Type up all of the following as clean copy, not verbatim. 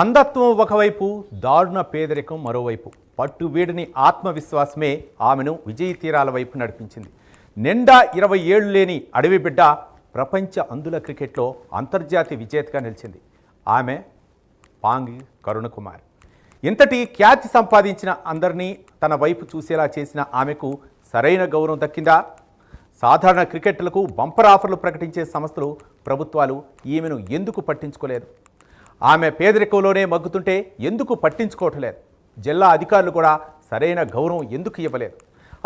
అంధత్వం ఒకవైపు, దారుణ పేదరికం మరోవైపు. పట్టు వీడిని ఆత్మవిశ్వాసమే ఆమెను విజయ తీరాల వైపు నడిపించింది. నిండా 20 ఏళ్లు లేని అడవి బిడ్డ ప్రపంచ అంధుల క్రికెట్లో అంతర్జాతీయ విజేతగా నిలిచింది. ఆమె పాంగి కరుణకుమారి. ఇంతటి ఖ్యాతి సంపాదించిన అందరినీ తన వైపు చూసేలా చేసిన ఆమెకు సరైన గౌరవం దక్కిందా? సాధారణ క్రికెటర్లకు బంపర్ ఆఫర్లు ప్రకటించే సంస్థలు, ప్రభుత్వాలు ఈమెను ఎందుకు పట్టించుకోలేదు? ఆమె పేదరికంలోనే మగ్గుతుంటే ఎందుకు పట్టించుకోవట్లేదు? జిల్లా అధికారులు కూడా సరైన గౌరవం ఎందుకు ఇవ్వలేదు?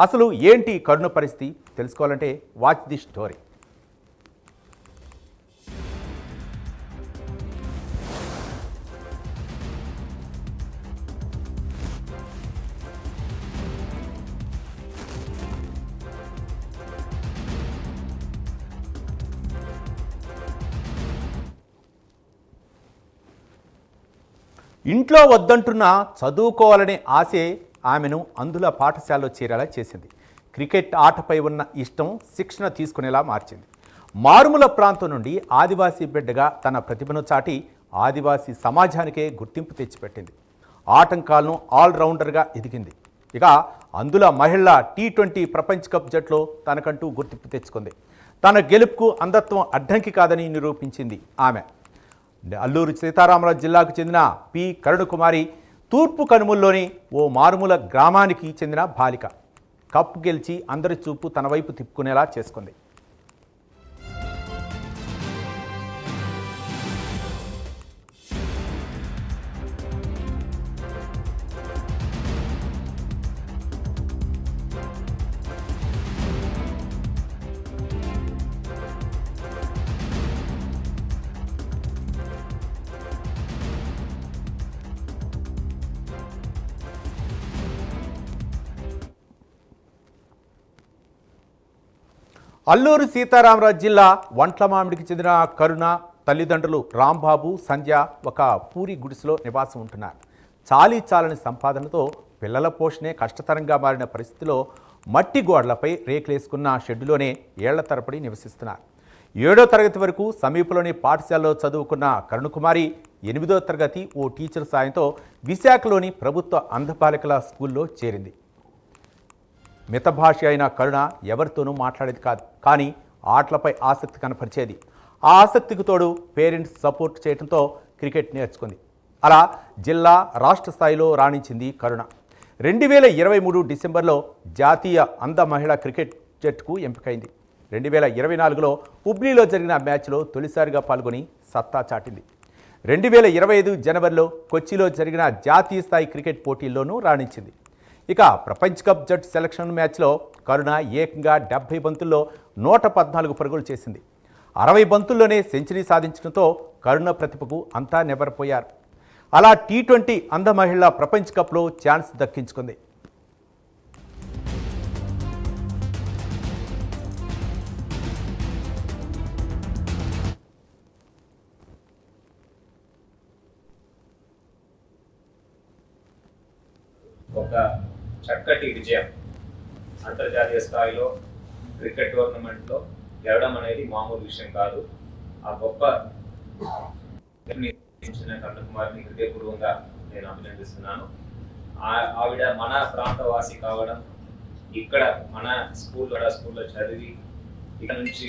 అసలు ఏంటి కరుణ పరిస్థితి? తెలుసుకోవాలంటే వాచ్ ది స్టోరీ. ఇంట్లో వద్దంటున్న చదువుకోవాలనే ఆశే ఆమెను అంధుల పాఠశాలలో చేరేలా చేసింది. క్రికెట్ ఆటపై ఉన్న ఇష్టం శిక్షణ తీసుకునేలా మార్చింది. మారుమూల ప్రాంతం నుండి ఆదివాసీ బిడ్డగా తన ప్రతిభను చాటి ఆదివాసీ సమాజానికే గుర్తింపు తెచ్చిపెట్టింది. ఆటంకాలను ఆల్రౌండర్గా ఎదిగింది. ఇక అంధుల మహిళల T20 ప్రపంచ కప్ జట్లో తనకంటూ గుర్తింపు తెచ్చుకుంది. తన గెలుపుకు అంధత్వం అడ్డంకి కాదని నిరూపించింది ఆమె. అల్లూరు సీతారామరాజు జిల్లాకు చెందిన పి కరుణకుమారి తూర్పు కనుమల్లోని ఓ మారుమూల గ్రామానికి చెందిన బాలిక. కప్పు గెలిచి అందరి చూపు తన వైపు తిప్పుకునేలా చేసుకుంది. అల్లూరు సీతారామరాజు జిల్లా వంట్లమామిడికి చెందిన కరుణ తల్లిదండ్రులు రాంబాబు, సంధ్య ఒక పూరి గుడిసెలో నివాసం ఉంటున్నారు. చాలని సంపాదనతో పిల్లల పోషణే కష్టతరంగా మారిన పరిస్థితిలో మట్టి గోడలపై రేకులేసుకున్న షెడ్డులోనే ఏళ్ల తరబడి నివసిస్తున్నారు. 7వ తరగతి వరకు సమీపంలోని పాఠశాలలో చదువుకున్న కరుణకుమారి 8వ తరగతి ఓ టీచర్ సాయంతో విశాఖలోని ప్రభుత్వ అంధబాలికల స్కూల్లో చేరింది. మితభాష అయిన కరుణ ఎవరితోనూ మాట్లాడేది కాదు, కానీ ఆటలపై ఆసక్తి కనపరిచేది. ఆ ఆసక్తికి తోడు పేరెంట్స్ సపోర్ట్ చేయడంతో క్రికెట్ నేర్చుకుంది. అలా జిల్లా, రాష్ట్ర స్థాయిలో రాణించింది కరుణ. 2023 డిసెంబర్లో జాతీయ అంధ మహిళా క్రికెట్ జట్టుకు ఎంపికైంది. 2024లో హుబ్లీలో జరిగిన మ్యాచ్లో తొలిసారిగా పాల్గొని సత్తా చాటింది. 2025 జనవరిలో కొచ్చిలో జరిగిన జాతీయ స్థాయి క్రికెట్ పోటీల్లోనూ రాణించింది. ఇక ప్రపంచ కప్ జట్టు సెలక్షన్ మ్యాచ్లో కరుణ ఏకంగా 70 బంతుల్లో 114 పరుగులు చేసింది. 60 బంతుల్లోనే సెంచరీ సాధించడంతో కరుణ ప్రతిభకు అంతా నెబరిపోయారు. అలా T20 అంధ మహిళల ప్రపంచ కప్లో ఛాన్స్ దక్కించుకుంది. ఒక చక్కటి విజయం, అంతర్జాతీయ స్థాయిలో క్రికెట్ టోర్నమెంట్లో గెలవడం అనేది మామూలు విషయం కాదు. ఆ గొప్ప కరుణకుమారిని హృదయపూర్వకంగా నేను అభినందిస్తున్నాను. ఆవిడ మన ప్రాంతవాసి కావడం, ఇక్కడ మన స్కూల్లో చదివి ఇక్కడ నుంచి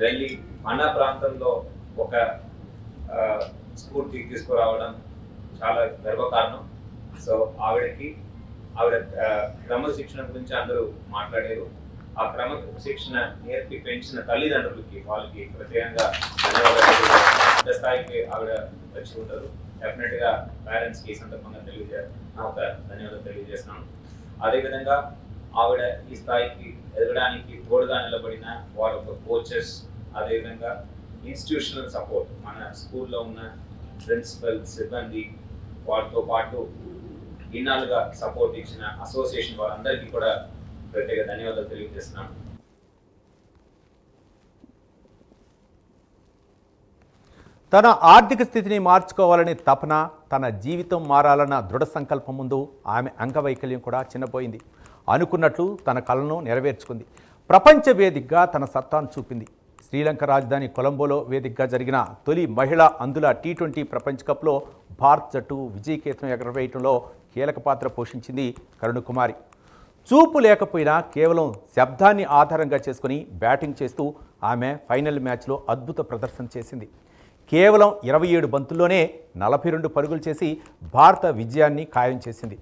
వెళ్ళి మన ప్రాంతంలో ఒక స్ఫూర్తి తీసుకురావడం చాలా గర్వకారణం. సో ఆవిడ క్రమశిక్షణ గురించి అందరూ మాట్లాడారు. ఆ క్రమశిక్షణ నేర్పి పెంచిన తల్లిదండ్రులకి, వాళ్ళకి ప్రత్యేకంగా ధన్యవాదాలు. స్థాయికి ఆవిడ వచ్చి ఉంటారు. డెఫినెట్గా పేరెంట్స్కి ఈ సందర్భంగా ఒక ధన్యవాదాలు తెలియజేస్తున్నాను. అదేవిధంగా ఆవిడ ఈ స్థాయికి ఎదగడానికి తోడుగా నిలబడిన వాళ్ళ కోచెస్, అదేవిధంగా ఇన్స్టిట్యూషనల్ సపోర్ట్, మన స్కూల్లో ఉన్న ప్రిన్సిపల్, సిబ్బంది, వాళ్ళతో పాటు ఇన్నాళ్ళుగా సపోర్ట్ ఇచ్చిన అసోసియేషన్ వారందరికీ కూడా ప్రత్యేక ధన్యవాదాలు తెలియజేస్తున్నాను. తన ఆర్థిక స్థితిని మార్చుకోవాలనే తపన, తన జీవితం మారాలన్న దృఢ సంకల్పం ముందు ఆమె అంగవైకల్యం కూడా చిన్నపోయింది. అనుకున్నట్లు తన కలను నెరవేర్చుకుంది. ప్రపంచ వేదికగా తన సత్తాను చూపింది. శ్రీలంక రాజధాని కొలంబోలో వేదికగా జరిగిన తొలి మహిళా అంధుల T20 ప్రపంచ కప్లో భారత్ జట్టు విజయకేతనం ఎగరవేయటంలో కీలక పాత్ర పోషించింది కరుణ్ కుమారి. చూపు లేకపోయినా కేవలం శబ్దాన్ని ఆధారంగా చేసుకుని బ్యాటింగ్ చేస్తూ ఆమె ఫైనల్ మ్యాచ్లో అద్భుత ప్రదర్శన చేసింది. కేవలం 27 బంతుల్లోనే 42 పరుగులు చేసి భారత విజయాన్ని ఖాయం చేసింది.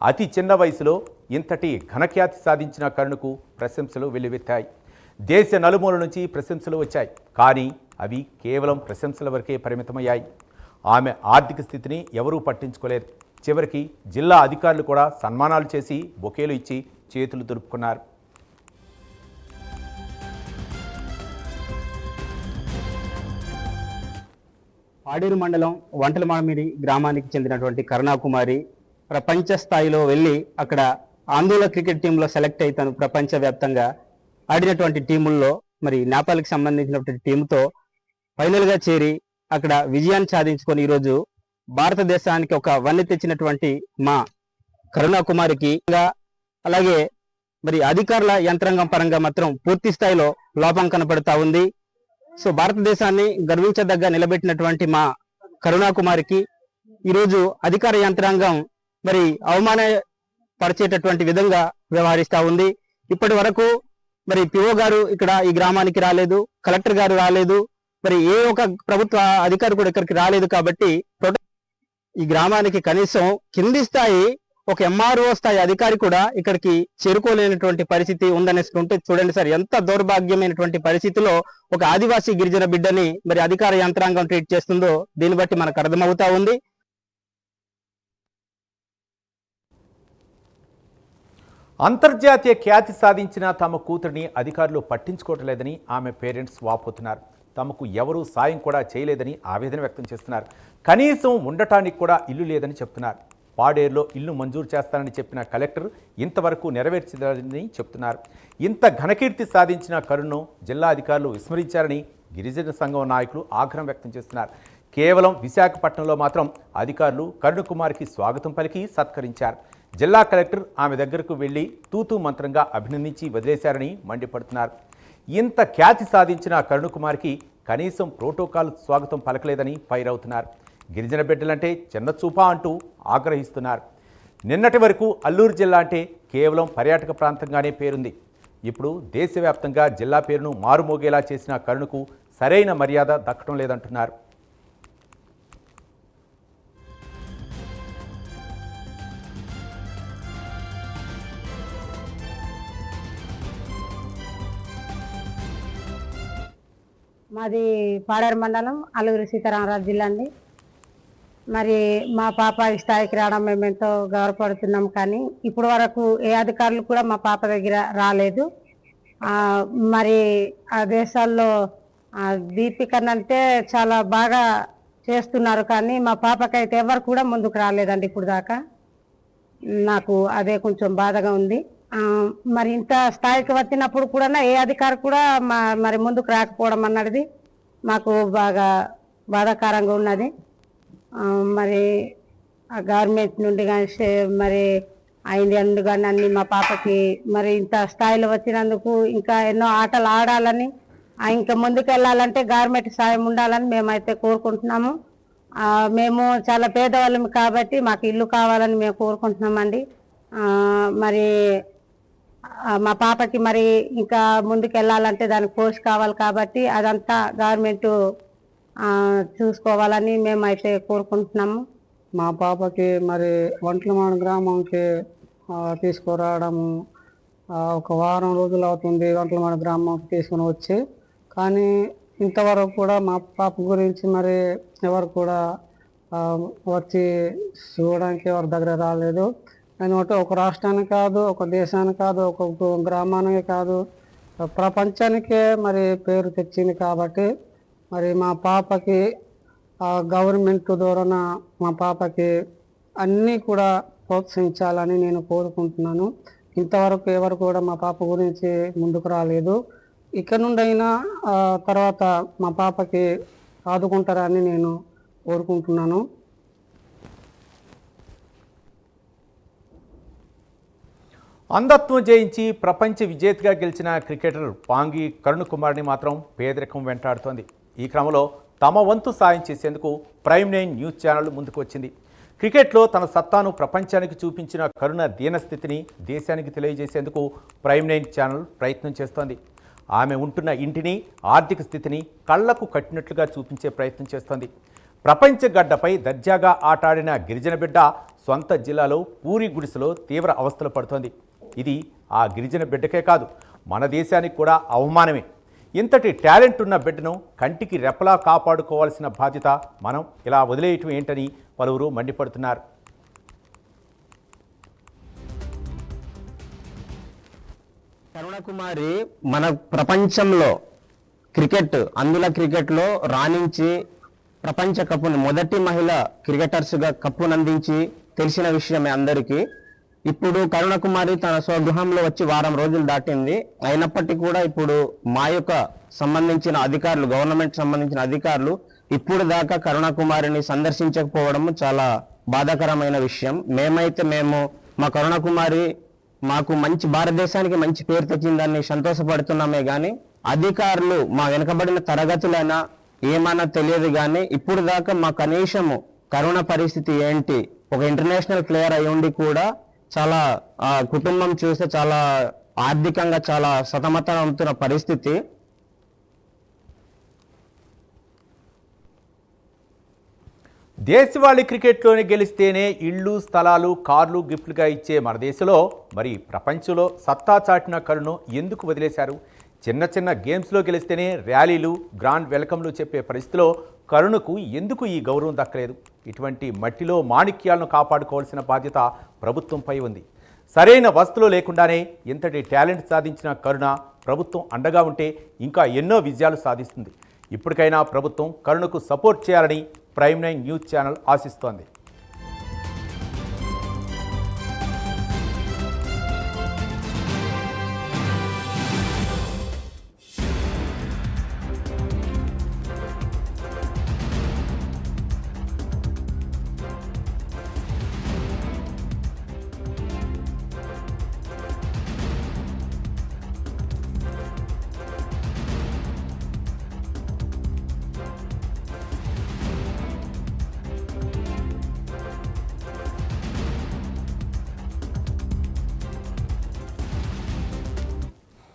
అతి చిన్న వయసులో ఇంతటి ఘనఖ్యాతి సాధించిన కరుణ్కు ప్రశంసలు వెల్లువెత్తాయి. దేశ నలుమూల నుంచి ప్రశంసలు వచ్చాయి. కానీ అవి కేవలం ప్రశంసల వరకే పరిమితమయ్యాయి. ఆమె ఆర్థిక స్థితిని ఎవరూ పట్టించుకోలేదు. చివరికి జిల్లా అధికారులు కూడా సన్మానాలు చేసి బొకేలు ఇచ్చి చేతులు దులుపుకున్నారు. పాడేరు మండలం వంటలమామిడి గ్రామానికి చెందినటువంటి కరుణాకుమారి ప్రపంచ స్థాయిలో వెళ్ళి అక్కడ ఆందోళన క్రికెట్ టీంలో సెలెక్ట్ అయి తను ప్రపంచవ్యాప్తంగా ఆడినటువంటి టీముల్లో మరి నేపాల్కి సంబంధించినటువంటి టీంతో ఫైనల్గా చేరి అక్కడ విజయాన్ని సాధించుకొని ఈరోజు భారతదేశానికి ఒక వన్నె తెచ్చినటువంటి మా కరుణాకుమారికి అలాగే మరి అధికారుల యంత్రాంగం పరంగా మాత్రం పూర్తి స్థాయిలో లోపం కనపడతా ఉంది. సో భారతదేశాన్ని గర్వించదగ్గ నిలబెట్టినటువంటి మా కరుణాకుమారికి ఈరోజు అధికార యంత్రాంగం మరి అవమానపరిచేటటువంటి విధంగా వ్యవహరిస్తా ఉంది. ఇప్పటి వరకు మరి పిఓ గారు ఇక్కడ ఈ గ్రామానికి రాలేదు, కలెక్టర్ గారు రాలేదు, మరి ఏ ఒక ప్రభుత్వ అధికారి కూడా ఇక్కడికి రాలేదు. కాబట్టి ఈ గ్రామానికి కనీసం కింది స్థాయి ఒక ఎంఆర్ఓ స్థాయి అధికారి కూడా ఇక్కడికి చేరుకోలేనటువంటి పరిస్థితి ఉందనేసుకుంటే చూడండి సార్, ఎంత దౌర్భాగ్యమైనటువంటి పరిస్థితిలో ఒక ఆదివాసీ గిరిజన బిడ్డని మరి అధికార యంత్రాంగం ట్రీట్ చేస్తుందో దీన్ని బట్టి మనకు అర్థమవుతా ఉంది. అంతర్జాతీయ ఖ్యాతి సాధించిన తమ కూతురిని అధికారులు పట్టించుకోవట్లేదని ఆమె పేరెంట్స్ వాపోతున్నారు. తమకు ఎవరూ సాయం కూడా చేయలేదని ఆవేదన వ్యక్తం చేస్తున్నారు. కనీసం ఉండటానికి కూడా ఇల్లు లేదని చెప్తున్నారు. పాడేరులో ఇల్లు మంజూరు చేస్తానని చెప్పిన కలెక్టర్ ఇంతవరకు నెరవేర్చలేదని చెప్తున్నారు. ఇంత ఘనకీర్తి సాధించిన కరుణ్ను జిల్లా అధికారులు విస్మరించారని గిరిజన సంఘం నాయకులు ఆగ్రహం వ్యక్తం చేస్తున్నారు. కేవలం విశాఖపట్నంలో మాత్రం అధికారులు కరుణ్ కుమార్కి స్వాగతం పలికి సత్కరించారు. జిల్లా కలెక్టర్ ఆమె దగ్గరకు వెళ్లి తూతూ మంత్రంగా అభినందించి వదిలేశారని మండిపడుతున్నారు. ఇంత ఖ్యాతి సాధించిన కరుణ్ కుమార్కి కనీసం ప్రోటోకాల్ స్వాగతం పలకలేదని ఫైర్ అవుతున్నారు. గిరిజన బిడ్డలంటే చిన్న చూపా అంటూ ఆగ్రహిస్తున్నారు. నిన్నటి వరకు అల్లూరు జిల్లా అంటే కేవలం పర్యాటక ప్రాంతంగానే పేరుంది. ఇప్పుడు దేశవ్యాప్తంగా జిల్లా పేరును మారుమోగేలా చేసిన కరుణ్కు సరైన మర్యాద దక్కడం లేదంటున్నారు. మాది పాడేరు మండలం అల్లూరి సీతారామరాజు జిల్లా అండి. మరి మా పాప ఈ స్థాయికి రావడం మేము ఎంతో గౌరవపడుతున్నాం. కానీ ఇప్పటి వరకు ఏ అధికారులు కూడా మా పాప దగ్గర రాలేదు. మరి ఆ దేశాల్లో దీపికన్ అంటే చాలా బాగా చేస్తున్నారు. కానీ మా పాపకైతే ఎవరు కూడా ముందుకు రాలేదండి ఇప్పుడు దాకా. నాకు అదే కొంచెం బాధగా ఉంది. మరి ఇంత స్థాయికి వచ్చినప్పుడు కూడా ఏ అధికారి కూడా మరి ముందుకు రాకపోవడం అన్నది మాకు బాగా బాధాకరంగా ఉన్నది. మరి ఆ గవర్నమెంట్ నుండి కానీ మరి ఇండియా నుండి కానీ అన్ని మా పాపకి మరి ఇంత స్థాయిలో వచ్చినందుకు ఇంకా ఎన్నో ఆటలు ఆడాలని, ఇంకా ముందుకు వెళ్ళాలంటే గవర్నమెంట్ సాయం ఉండాలని మేమైతే కోరుకుంటున్నాము. మేము చాలా పేదవాళ్ళం కాబట్టి మాకు ఇల్లు కావాలని మేము కోరుకుంటున్నామండి. మరి మా పాపకి మరి ఇంకా ముందుకు వెళ్ళాలంటే దానికి పోస్ట్ కావాలి కాబట్టి అదంతా గవర్నమెంట్ చూసుకోవాలని మేమైతే కోరుకుంటున్నాము. మా పాపకి మరి వంటలమాడ గ్రామంకి తీసుకురావడము ఒక వారం రోజులు అవుతుంది. వంటలమాడ గ్రామంకి తీసుకుని వచ్చి, కానీ ఇంతవరకు కూడా మా పాప గురించి మరి ఎవరు కూడా వచ్చి చూడడానికి ఎవరి దగ్గర రాలేదు. ఎందుకంటే ఒక రాష్ట్రానికి కాదు, ఒక దేశానికి కాదు, ఒక గ్రామానికి కాదు, ప్రపంచానికే మరి పేరు తెచ్చింది. కాబట్టి మరి మా పాపకి గవర్నమెంట్ ద్వారా మా పాపకి అన్నీ కూడా ప్రోత్సహించాలని నేను కోరుకుంటున్నాను. ఇంతవరకు ఎవరు కూడా మా పాప గురించి ముందుకు రాలేదు. ఇక్కడ నుండి అయినా తర్వాత మా పాపకి ఆదుకుంటారని నేను కోరుకుంటున్నాను. అంధత్వం జయించి ప్రపంచ విజేతగా గెలిచిన క్రికెటర్ పాంగి కరుణ్ కుమార్ని మాత్రం పేదరికం వెంటాడుతోంది. ఈ క్రమంలో తమ వంతు సాయం చేసేందుకు ప్రైమ్ 9 న్యూస్ ఛానల్ ముందుకు వచ్చింది. క్రికెట్లో తన సత్తాను ప్రపంచానికి చూపించిన కరుణ దీనస్థితిని దేశానికి తెలియజేసేందుకు ప్రైమ్ 9 ఛానల్ ప్రయత్నం చేస్తోంది. ఆమె ఉంటున్న ఇంటిని, ఆర్థిక స్థితిని కళ్లకు కట్టినట్లుగా చూపించే ప్రయత్నం చేస్తోంది. ప్రపంచ గడ్డపై దర్జాగా ఆటాడిన గిరిజన బిడ్డ సొంత జిల్లాలో పూరి గుడిసెలో తీవ్ర అవస్థలు పడుతోంది. ఇది ఆ గిరిజన బిడ్డకే కాదు, మన దేశానికి కూడా అవమానమే. ఇంతటి టాలెంట్ ఉన్న బిడ్డను కంటికి రెప్పలా కాపాడుకోవాల్సిన బాధ్యత మనం ఇలా వదిలేయటం ఏంటని పలువురు మండిపడుతున్నారు. కరుణకుమారి మన ప్రపంచంలో అందులో క్రికెట్లో రాణించి ప్రపంచ కప్పును మొదటి మహిళ క్రికెటర్స్గా కప్పునందించి తెలిసిన విషయమే అందరికీ. ఇప్పుడు కరుణకుమారి తన స్వగృహంలో వచ్చి వారం రోజులు దాటింది. అయినప్పటికీ కూడా ఇప్పుడు మా యొక్క సంబంధించిన అధికారులు, గవర్నమెంట్ సంబంధించిన అధికారులు ఇప్పుడు దాకా కరుణకుమారిని సందర్శించకపోవడం చాలా బాధాకరమైన విషయం. మేము మా కరుణకుమారి మాకు మంచి భారతదేశానికి మంచి పేరు తెచ్చిందని సంతోషపడుతున్నామే కానీ అధికారులు మా వెనుకబడిన తరగతులైనా ఏమన్నా తెలియదు కానీ ఇప్పుడు దాకా మా కనీసము కరుణ పరిస్థితి ఏంటి, ఒక ఇంటర్నేషనల్ ప్లేయర్ అయి ఉండి కూడా చాలా కుటుంబం చూస్తే చాలా ఆర్థికంగా చాలా సతమతమవుతున్న పరిస్థితి. దేశవాళీ క్రికెట్లోనే గెలిస్తేనే ఇళ్ళు, స్థలాలు, కార్లు గిఫ్ట్లుగా ఇచ్చే మన దేశంలో మరి ప్రపంచంలో సత్తా చాటిన కరుణను ఎందుకు వదిలేశారు? చిన్న చిన్న గేమ్స్లో గెలిస్తేనే ర్యాలీలు, గ్రాండ్ వెల్కమ్లు చెప్పే పరిస్థితిలో కరుణకు ఎందుకు ఈ గౌరవం దక్కలేదు? ఇటువంటి మట్టిలో మాణిక్యాలను కాపాడుకోవాల్సిన బాధ్యత ప్రభుత్వంపై ఉంది. సరైన వసతులు లేకుండానే ఇంతటి టాలెంట్ సాధించిన కరుణ ప్రభుత్వం అండగా ఉంటే ఇంకా ఎన్నో విజయాలు సాధిస్తుంది. ఇప్పటికైనా ప్రభుత్వం కరుణకు సపోర్ట్ చేయాలని ప్రైమ్ 9 న్యూస్ ఛానల్ ఆశిస్తోంది.